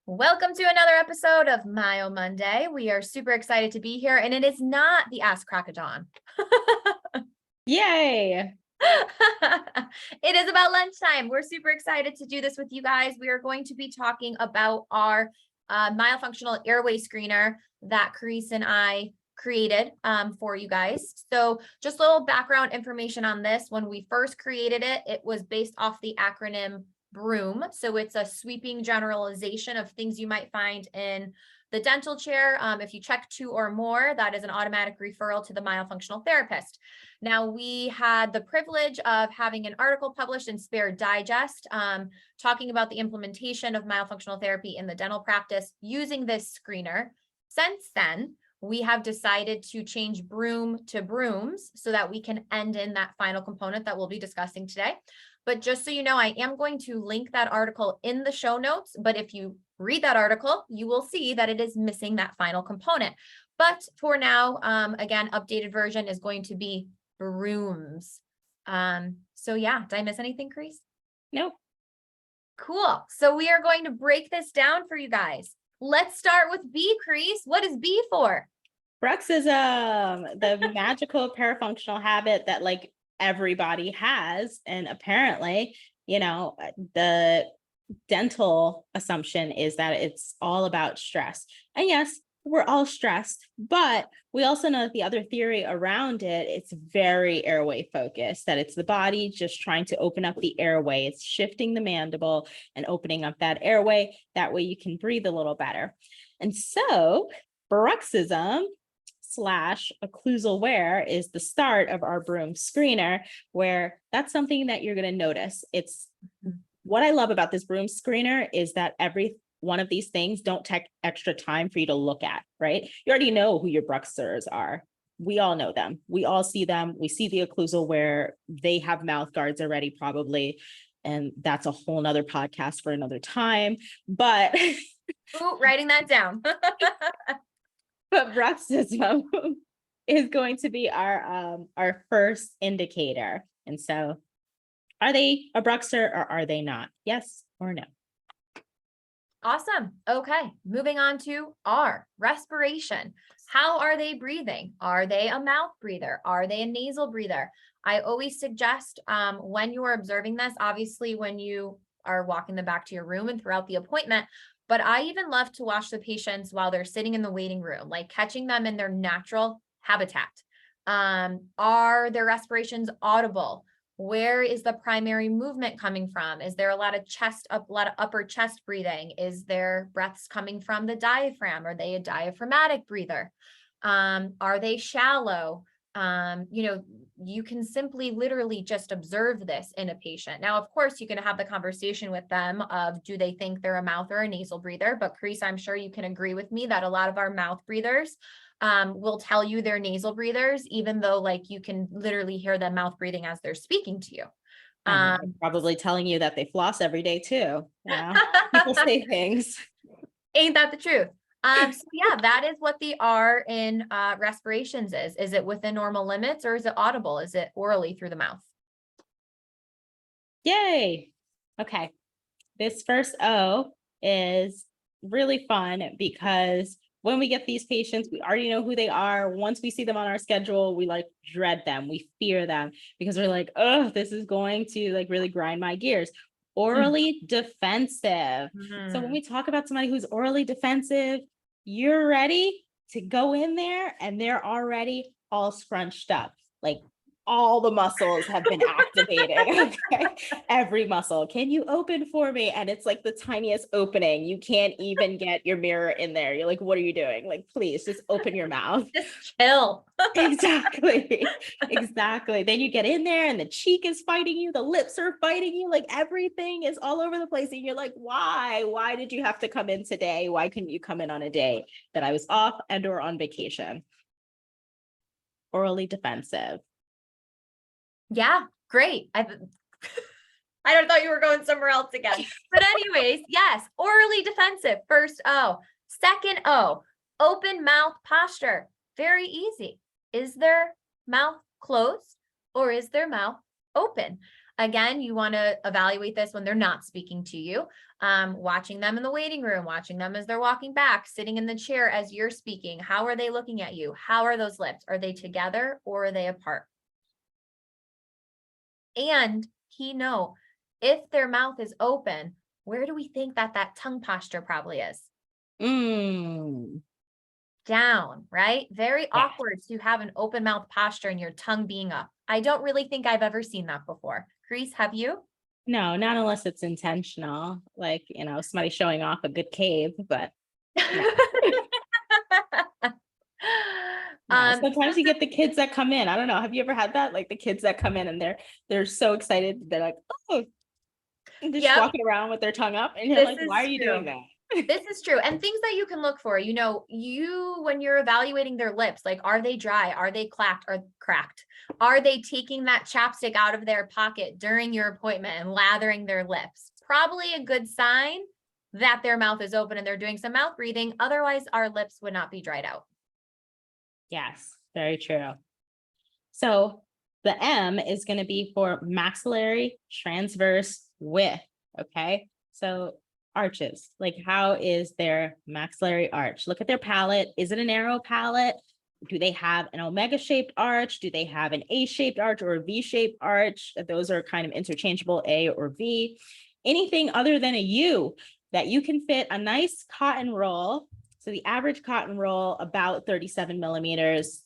Welcome to another episode of MYO Monday. We are super excited to be here, and it is not the Ask Crack of Dawn. Yay! It is about lunchtime. We're super excited to do this with you guys. We are going to be talking about our myofunctional airway screener that Carice and I created for you guys. So just a little background information on this. When we first created it, it was based off the acronym BROOM. So it's a sweeping generalization of things you might find in the dental chair. If you check 2 or more, that is an automatic referral to the myofunctional therapist. Now, we had the privilege of having an article published in Spare Digest talking about the implementation of myofunctional therapy in the dental practice using this screener. Since then, we have decided to change BROOM to BROOMS so that we can end in that final component that we'll be discussing today. But just so you know, I am going to link that article in the show notes. But if you read that article, you will see that it is missing that final component. But for now, again, updated version is going to be BROOMS. So yeah, did I miss anything, Carice? Nope. Cool. So we are going to break this down for you guys. Let's start with B, Carice. What is B for? Bruxism, the magical parafunctional habit that everybody has. And apparently, the dental assumption is that it's all about stress. And yes, we're all stressed, but we also know that the other theory around it, it's very airway focused, that it's the body just trying to open up the airway. It's shifting the mandible and opening up that airway. That way you can breathe a little better. And so Bruxism / occlusal wear is the start of our BROOM screener, where that's something that you're going to notice. It's what I love about this BROOM screener is that every one of these things don't take extra time for you to look at, right? You already know who your Bruxers are. We all know them. We all see them. We see the occlusal wear. They have mouth guards already, probably. And that's a whole nother podcast for another time. But Ooh, writing that down. But Bruxism is going to be our first indicator. And so, are they a Bruxer or are they not? Yes or no? Awesome. Okay, moving on to R, respiration. How are they breathing? Are they a mouth breather? Are they a nasal breather? I always suggest when you are observing this, obviously when you are walking them back to your room and throughout the appointment, but I even love to watch the patients while they're sitting in the waiting room, like catching them in their natural habitat. Are their respirations audible? Where is the primary movement coming from? Is there a lot of upper chest breathing? Is their breaths coming from the diaphragm? Are they a diaphragmatic breather? Are they shallow? You can simply literally just observe this in a patient. Now, of course, you can have the conversation with them of, do they think they're a mouth or a nasal breather? But Carice, I'm sure you can agree with me that a lot of our mouth breathers will tell you they're nasal breathers, even though you can literally hear them mouth breathing as they're speaking to you. Probably telling you that they floss every day too. People say things. Ain't that the truth? So yeah, that is what the R in respirations is. Is it within normal limits or is it audible? Is it orally through the mouth? Yay. Okay. This first O is really fun because when we get these patients, we already know who they are. Once we see them on our schedule, we dread them. We fear them because we're like, oh, this is going to really grind my gears. Orally defensive. So when we talk about somebody who's orally defensive, you're ready to go in there and they're already all scrunched up. All the muscles have been activated. Okay? Every muscle. Can you open for me? And it's the tiniest opening. You can't even get your mirror in there. You're like, what are you doing? Please just open your mouth. Just chill. Exactly. Exactly. Then you get in there and the cheek is fighting you. The lips are fighting you. Everything is all over the place. And you're like, why? Why did you have to come in today? Why couldn't you come in on a day that I was off and or on vacation? Orally defensive. Yeah, great. I thought you were going somewhere else again. But anyways, yes, orally defensive, first O. Second O, open mouth posture. Very easy. Is their mouth closed or is their mouth open? Again, you want to evaluate this when they're not speaking to you, watching them in the waiting room, watching them as they're walking back, sitting in the chair as you're speaking. How are they looking at you? How are those lips? Are they together or are they apart? And key note, if their mouth is open, where do we think that tongue posture probably is? Mm. Down, right? Very Yeah. awkward to have an open mouth posture and your tongue being up. I don't really think I've ever seen that before. Chris, have you? No, not unless it's intentional, like, somebody showing off a good cave, but no. Yeah, sometimes you get the kids that come in. I don't know. Have you ever had that? Like the kids that come in and they're so excited. They're like, oh, and they're just Yep, walking around with their tongue up. And you're this like, is why are you doing true. that? This is true. And things that you can look for, when you're evaluating their lips, like, are they dry? Are they clacked or cracked? Are they taking that chapstick out of their pocket during your appointment and lathering their lips? Probably a good sign that their mouth is open and they're doing some mouth breathing. Otherwise, our lips would not be dried out. Yes, very true. So the M is going to be for maxillary transverse width. Okay. So arches, like how is their maxillary arch? Look at their palate. Is it a narrow palate? Do they have an omega shaped arch? Do they have an A shaped arch or a V shaped arch? Those are kind of interchangeable, A or V. Anything other than a U that you can fit a nice cotton roll. So the average cotton roll about 37 millimeters.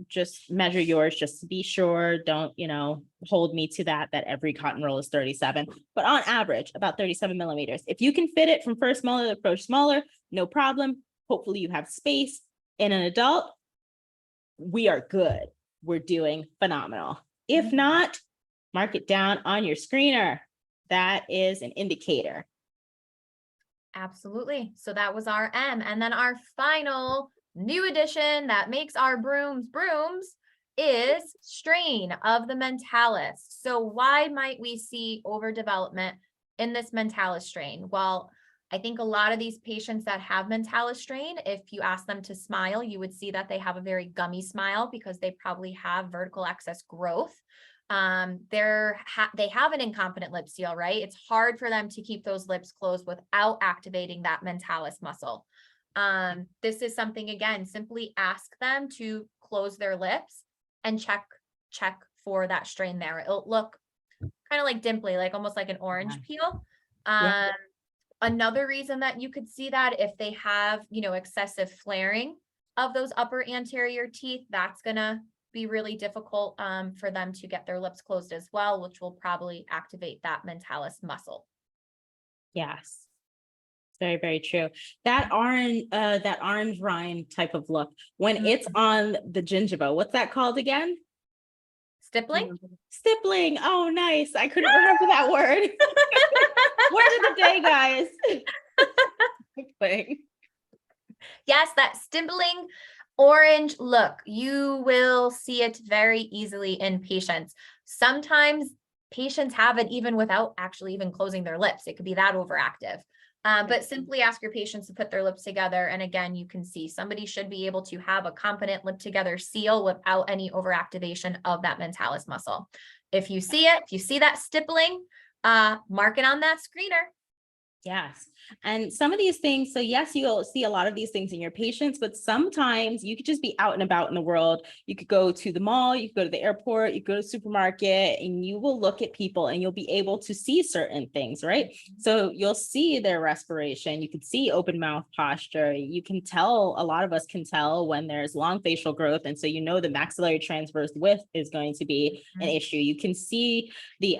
Just measure yours just to be sure. Don't, hold me to that every cotton roll is 37, but on average, about 37 millimeters. If you can fit it from first molar to approach smaller, no problem. Hopefully you have space. In an adult, we are good. We're doing phenomenal. If not, mark it down on your screener. That is an indicator. Absolutely. So that was our M. And then our final new addition that makes our brooms is strain of the mentalis. So why might we see overdevelopment in this mentalis strain? Well, I think a lot of these patients that have mentalis strain, if you ask them to smile, you would see that they have a very gummy smile because they probably have vertical excess growth. They have an incompetent lip seal, right? It's hard for them to keep those lips closed without activating that mentalis muscle. This is something, again, simply ask them to close their lips and check for that strain there. It'll look kind of like dimply, like almost like an orange peel. Another reason that you could see that if they have, excessive flaring of those upper anterior teeth, that's gonna be really difficult for them to get their lips closed as well, which will probably activate that mentalis muscle. Yes. Very, very true. That orange rind type of look, when it's on the gingiva, what's that called again? Stippling? Stippling. Oh, nice. I couldn't remember that word. Word of the day, guys. Stippling. Yes, that stippling orange look. You will see it very easily in patients. Sometimes patients have it even without actually even closing their lips. It could be that overactive. But simply ask your patients to put their lips together. And again, you can see somebody should be able to have a competent lip together seal without any overactivation of that mentalis muscle. If you see that stippling, mark it on that screener. Yes. And some of these things, so yes, you'll see a lot of these things in your patients, but sometimes you could just be out and about in the world. You could go to the mall, you could go to the airport, you could go to the supermarket, and you will look at people and you'll be able to see certain things, right? So you'll see their respiration, you can see open mouth posture. You can tell, a lot of us can tell when there's long facial growth. And so, the maxillary transverse width is going to be an issue. You can see the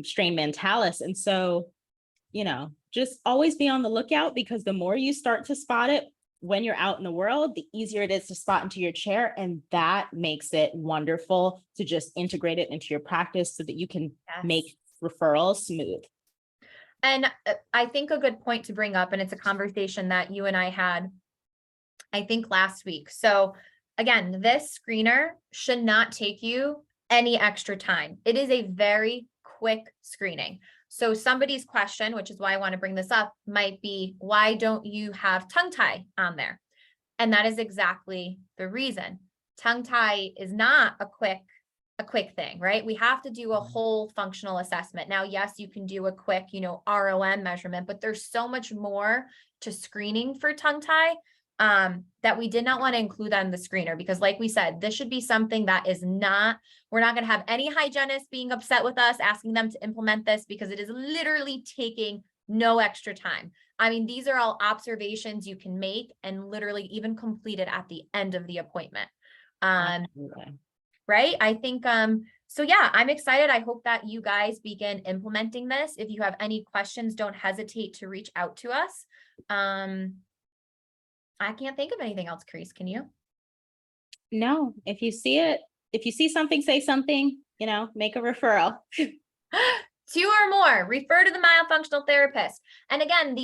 strain mentalis. And so, just always be on the lookout, because the more you start to spot it when you're out in the world, the easier it is to spot into your chair. And that makes it wonderful to just integrate it into your practice so that you can make referrals smooth. And I think a good point to bring up, and it's a conversation that you and I had, I think last week. So again, this screener should not take you any extra time. It is a very quick screening. So somebody's question, which is why I want to bring this up, might be, why don't you have tongue tie on there? And that is exactly the reason. Tongue tie is not a quick a quick thing, right? We have to do a whole functional assessment. Now, yes, you can do a quick, ROM measurement, but there's so much more to screening for tongue tie that we did not want to include on the screener, because like we said, this should be something that is not, we're not going to have any hygienists being upset with us, asking them to implement this, because it is literally taking no extra time. I mean, these are all observations you can make and literally even complete it at the end of the appointment. Right? I think, so yeah, I'm excited. I hope that you guys begin implementing this. If you have any questions, don't hesitate to reach out to us. I can't think of anything else, Chris. Can you? No, if you see something, say something, make a referral. 2 or more, refer to the myofunctional therapist. And again,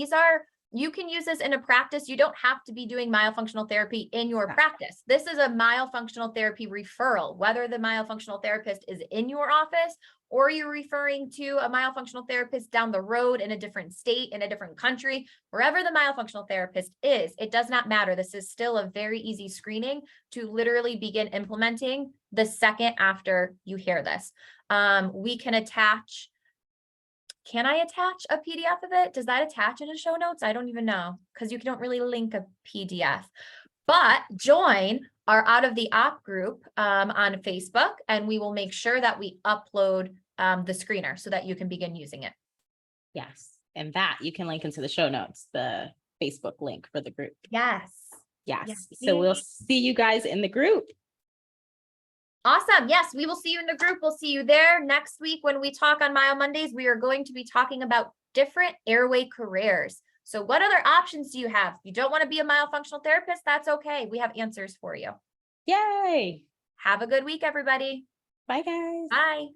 you can use this in a practice. You don't have to be doing myofunctional therapy in your practice. This is a myofunctional therapy referral, whether the myofunctional therapist is in your office or you're referring to a myofunctional therapist down the road in a different state, in a different country, wherever the myofunctional therapist is, it does not matter. This is still a very easy screening to literally begin implementing the second after you hear this. We can attach. Can I attach a PDF of it? Does that attach in the show notes? I don't even know, because you don't really link a PDF. But join our Out of the Op group on Facebook, and we will make sure that we upload the screener so that you can begin using it. Yes. And that you can link into the show notes, the Facebook link for the group. Yes. Yes. So we'll see you guys in the group. Awesome. Yes, we will see you in the group. We'll see you there next week when we talk on MYO Mondays. We are going to be talking about different airway careers. So what other options do you have? If you don't want to be a myofunctional therapist, that's okay. We have answers for you. Yay. Have a good week, everybody. Bye, guys. Bye.